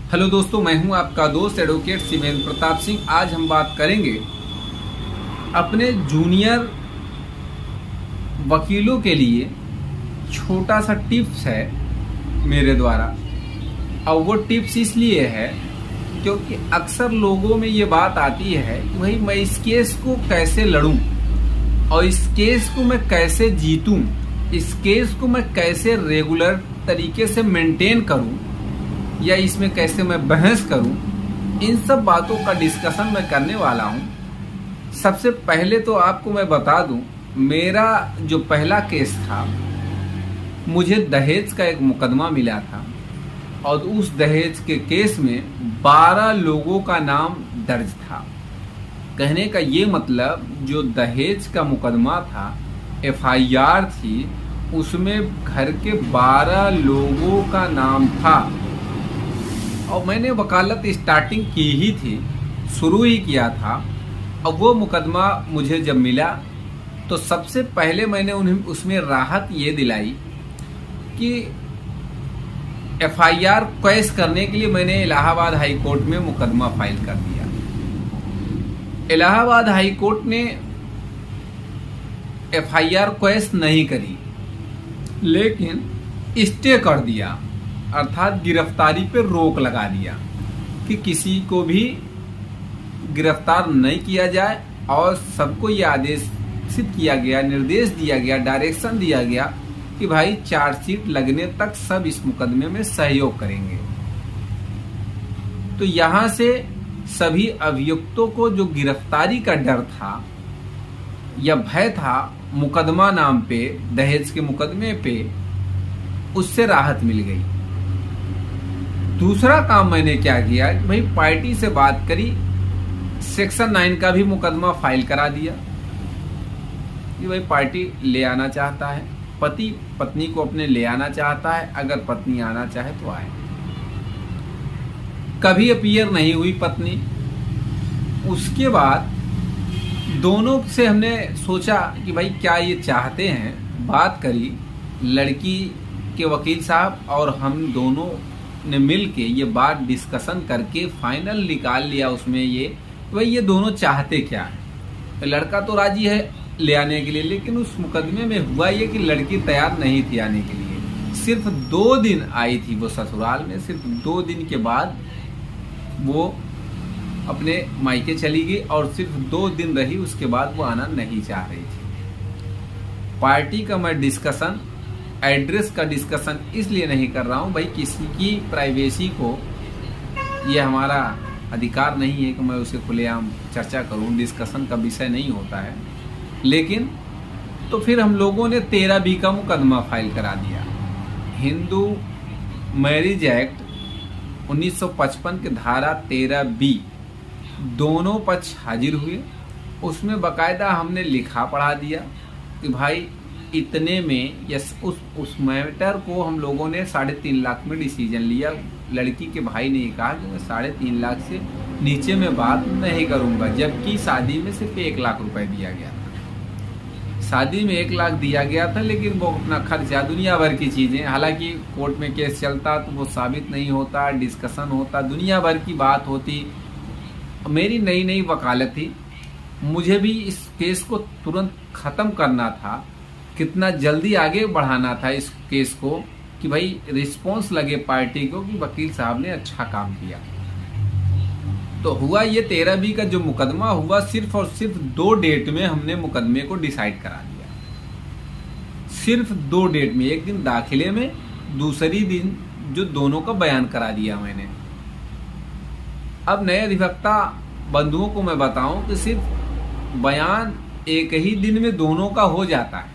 Hello दोस्तों, मैं हूं आपका दोस्त एडवोकेट शिवेंद्र प्रताप सिंह। आज हम बात करेंगे अपने जूनियर वकीलों के लिए। छोटा सा टिप्स है मेरे द्वारा, और वो टिप्स इसलिए है क्योंकि अक्सर लोगों में ये बात आती है कि भाई मैं इस केस को कैसे लड़ूं और इस केस को मैं कैसे जीतूं, इस केस को मैं कैसे रेगुलर तरीके से मेंटेन करूं या इसमें कैसे मैं बहस करूं। इन सब बातों का डिस्कशन मैं करने वाला हूं। सबसे पहले तो आपको मैं बता दूं, मेरा जो पहला केस था, मुझे दहेज का एक मुकदमा मिला था और उस दहेज के केस में 12 लोगों का नाम दर्ज था। कहने का ये मतलब, जो दहेज का मुकदमा था, एफआईआर थी, उसमें घर के 12 लोगों का नाम था। और मैंने वकालत स्टार्टिंग की ही थी, शुरू ही किया था। और वो मुकदमा मुझे जब मिला तो सबसे पहले मैंने उन्हें उसमें राहत ये दिलाई कि एफआईआर कैश करने के लिए मैंने इलाहाबाद हाई कोर्ट में मुकदमा फाइल कर दिया। इलाहाबाद हाई कोर्ट ने एफआईआर कैश नहीं करी, लेकिन स्टे कर दिया, अर्थात गिरफ्तारी पे रोक लगा दिया कि किसी को भी गिरफ्तार नहीं किया जाए। और सबको ये आदेशित किया गया, निर्देश दिया गया, डायरेक्शन दिया गया कि भाई चार्जशीट लगने तक सब इस मुकदमे में सहयोग करेंगे। तो यहां से सभी अभियुक्तों को जो गिरफ्तारी का डर था या भय था मुकदमा नाम पे, दहेज के मुकदमे पे, उससे राहत मिल गई। दूसरा काम मैंने क्या किया कि भाई पार्टी से बात करी, सेक्शन 9 का भी मुकदमा फाइल करा दिया कि भाई पार्टी ले आना चाहता है, पति पत्नी को अपने ले आना चाहता है, अगर पत्नी आना चाहे तो आए। कभी अपीयर नहीं हुई पत्नी। उसके बाद दोनों से हमने सोचा कि भाई क्या ये चाहते हैं, बात करी लड़की के वकील साहब और हम दोनों ने मिल के ये बात डिस्कशन करके फाइनल निकाल लिया उसमें ये तो भाई ये दोनों चाहते क्या है। लड़का तो राजी है ले आने के लिए, लेकिन उस मुकदमे में हुआ ये कि लड़की तैयार नहीं थी आने के लिए। सिर्फ 2 दिन आई थी वो ससुराल में, सिर्फ 2 दिन के बाद वो अपने मायके चली गई और सिर्फ 2 दिन रही, उसके बाद वो आना नहीं चाह रही थी। पार्टी का मैं डिस्कशन, एड्रेस का डिस्कशन इसलिए नहीं कर रहा हूं भाई किसी की प्राइवेसी को, ये हमारा अधिकार नहीं है कि मैं उसे खुलेआम चर्चा करूं, डिस्कशन का विषय नहीं होता है। लेकिन तो फिर हम लोगों ने 13B का मुकदमा फाइल करा दिया। हिंदू मैरिज एक्ट 1955 के धारा 13B, दोनों पक्ष हाजिर हुए। उसमें बकायदा हमने लिखा पढ़ा दिया कि भाई इतने में, यस, उस मैटर को हम लोगों ने 3.5 लाख में डिसीजन लिया। लड़की के भाई ने कहा कि मैं 3.5 लाख से नीचे में बात नहीं करूंगा, जबकि शादी में सिर्फ 1 लाख रुपए दिया गया था। शादी में 1 लाख दिया गया था, लेकिन वो अपना खर्चा, दुनिया भर की चीजें, हालांकि कोर्ट में केस चलता तो वो साबित नहीं होता, डिस्कशन होता, दुनिया भर की बात होती। मेरी नई नई वकालत थी, मुझे भी इस केस को तुरंत खत्म करना था, कितना जल्दी आगे बढ़ाना था इस केस को कि भाई रिस्पॉन्स लगे पार्टी को कि वकील साहब ने अच्छा काम किया। तो हुआ ये 13B का जो मुकदमा हुआ, सिर्फ और सिर्फ 2 डेट में हमने मुकदमे को डिसाइड करा दिया। सिर्फ 2 डेट में, एक दिन दाखिले में, दूसरी दिन जो दोनों का बयान करा दिया मैंने। अब नए अधिवक्ता बंधुओं को मैं बताऊं कि सिर्फ बयान एक ही दिन में दोनों का हो जाता है।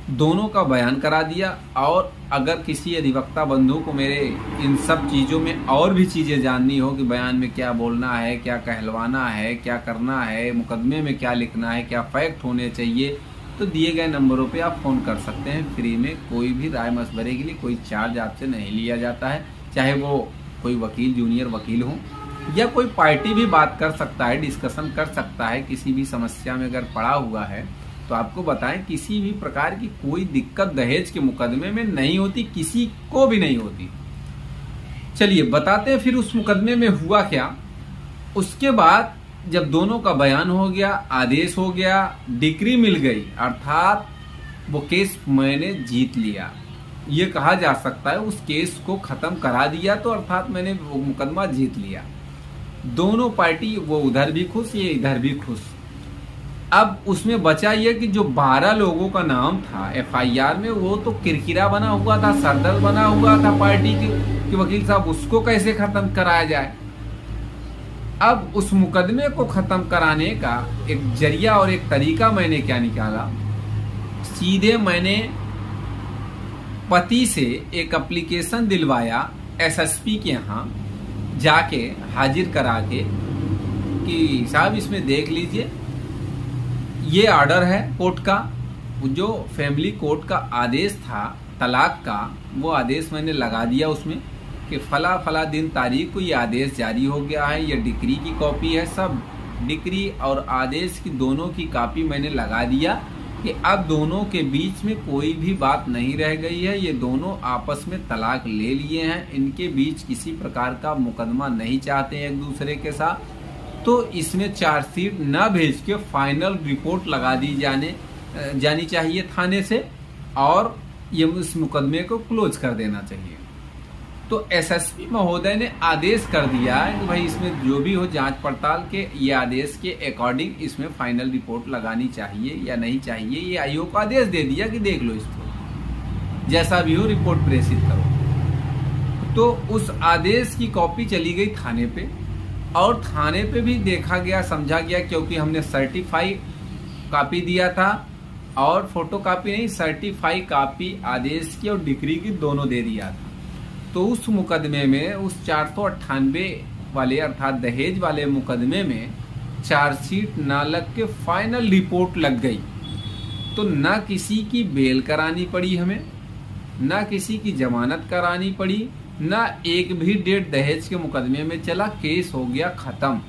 दोनों का बयान करा दिया। और अगर किसी अधिवक्ता बंधु को मेरे इन सब चीज़ों में और भी चीज़ें जाननी हो कि बयान में क्या बोलना है, क्या कहलवाना है, क्या करना है, मुकदमे में क्या लिखना है, क्या फैक्ट होने चाहिए, तो दिए गए नंबरों पे आप फ़ोन कर सकते हैं फ्री में। कोई भी राय मशवरे के लिए कोई चार्ज आपसे नहीं लिया जाता है। चाहे वो कोई वकील, जूनियर वकील हो, या कोई पार्टी भी बात कर सकता है, डिस्कशन कर सकता है। किसी भी समस्या में अगर पड़ा हुआ है तो आपको बताएं, किसी भी प्रकार की कोई दिक्कत दहेज के मुकदमे में नहीं होती, किसी को भी नहीं होती। चलिए बताते हैं फिर उस मुकदमे में हुआ क्या। उसके बाद जब दोनों का बयान हो गया, आदेश हो गया, डिक्री मिल गई, अर्थात वो केस मैंने जीत लिया, ये कहा जा सकता है उस केस को खत्म करा दिया, तो अर्थात मैंने वो मुकदमा जीत लिया। दोनों पार्टी, वो उधर भी खुश, ये इधर भी खुश। अब उसमें बचा ये कि जो 12 लोगों का नाम था एफआईआर में, वो तो किरकिरा बना हुआ था, सरदर्द बना हुआ था पार्टी के वकील साहब, उसको कैसे खत्म कराया जाए। अब उस मुकदमे को खत्म कराने का एक जरिया और एक तरीका मैंने क्या निकाला, सीधे मैंने पति से एक एप्लीकेशन दिलवाया एसएसपी के यहाँ जाके, हाजिर करा के कि साहब इसमें देख लीजिए, ये ऑर्डर है कोर्ट का, जो फैमिली कोर्ट का आदेश था तलाक का, वो आदेश मैंने लगा दिया उसमें कि फला फला दिन तारीख को ये आदेश जारी हो गया है, ये डिक्री की कॉपी है, सब डिक्री और आदेश की दोनों की कॉपी मैंने लगा दिया कि अब दोनों के बीच में कोई भी बात नहीं रह गई है, ये दोनों आपस में तलाक ले लिए हैं, इनके बीच किसी प्रकार का मुकदमा नहीं चाहते हैं एक दूसरे के साथ, तो इसमें चार्जशीट न भेज के फाइनल रिपोर्ट लगा दी जानी चाहिए थाने से, और ये इस मुकदमे को क्लोज कर देना चाहिए। तो एसएसपी महोदय ने आदेश कर दिया है कि भाई इसमें जो भी हो जांच पड़ताल के, ये आदेश के अकॉर्डिंग इसमें फाइनल रिपोर्ट लगानी चाहिए या नहीं चाहिए, ये आयोग को आदेश दे दिया कि देख लो इसको, जैसा भी हो रिपोर्ट प्रेषित करो। तो उस आदेश की कॉपी चली गई थाने पे, और थाने पे भी देखा गया, समझा गया, क्योंकि हमने सर्टिफाई कॉपी दिया था और फोटो कॉपी नहीं, सर्टिफाई कॉपी आदेश की और डिक्री की दोनों दे दिया था। तो उस मुकदमे में, उस 498 वाले अर्थात दहेज वाले मुकदमे में चार्जशीट ना लग के फाइनल रिपोर्ट लग गई। तो ना किसी की बेल करानी पड़ी हमें, ना किसी की जमानत करानी पड़ी, ना एक भी डेट दहेज के मुकदमे में चला, केस हो गया खत्म।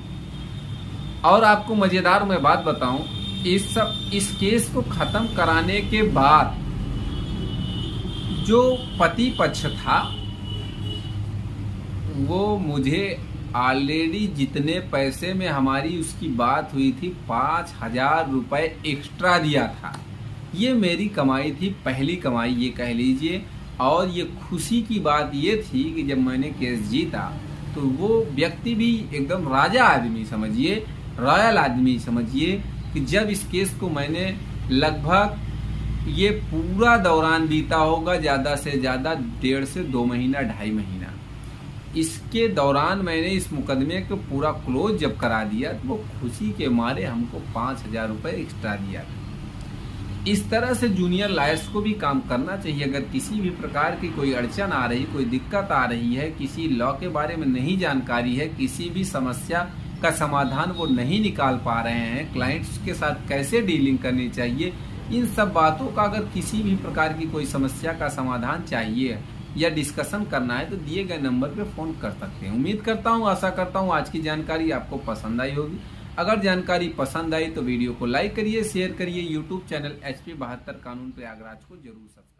और आपको मजेदार मैं बात बताऊं, इस केस को खत्म कराने के बाद जो पति पक्ष था वो मुझे ऑलरेडी जितने पैसे में हमारी उसकी बात हुई थी 5,000 रुपए एक्स्ट्रा दिया था। ये मेरी कमाई थी, पहली कमाई ये कह लीजिए। और ये खुशी की बात ये थी कि जब मैंने केस जीता तो वो व्यक्ति भी एकदम राजा आदमी समझिए, रॉयल आदमी समझिए, कि जब इस केस को मैंने लगभग ये पूरा दौरान बीता होगा ज़्यादा से ज़्यादा 1.5 से 2 महीना, 2.5 महीना, इसके दौरान मैंने इस मुकदमे को पूरा क्लोज जब करा दिया तो वो खुशी के मारे हमको 5,000 रुपये एक्स्ट्रा दिया था। इस तरह से जूनियर लॉयर्स को भी काम करना चाहिए। अगर किसी भी प्रकार की कोई अड़चन आ रही, कोई दिक्कत आ रही है, किसी लॉ के बारे में नहीं जानकारी है, किसी भी समस्या का समाधान वो नहीं निकाल पा रहे हैं, क्लाइंट्स के साथ कैसे डीलिंग करनी चाहिए, इन सब बातों का अगर किसी भी प्रकार की कोई समस्या का समाधान चाहिए या डिस्कशन करना है तो दिए गए नंबर पे फ़ोन कर सकते हैं। उम्मीद करता हूँ, आशा करता हूँ आज की जानकारी आपको पसंद आई होगी। अगर जानकारी पसंद आई तो वीडियो को लाइक करिए, शेयर करिए। यूट्यूब चैनल HP 72 कानून प्रयागराज को जरूर सब्सक्राइब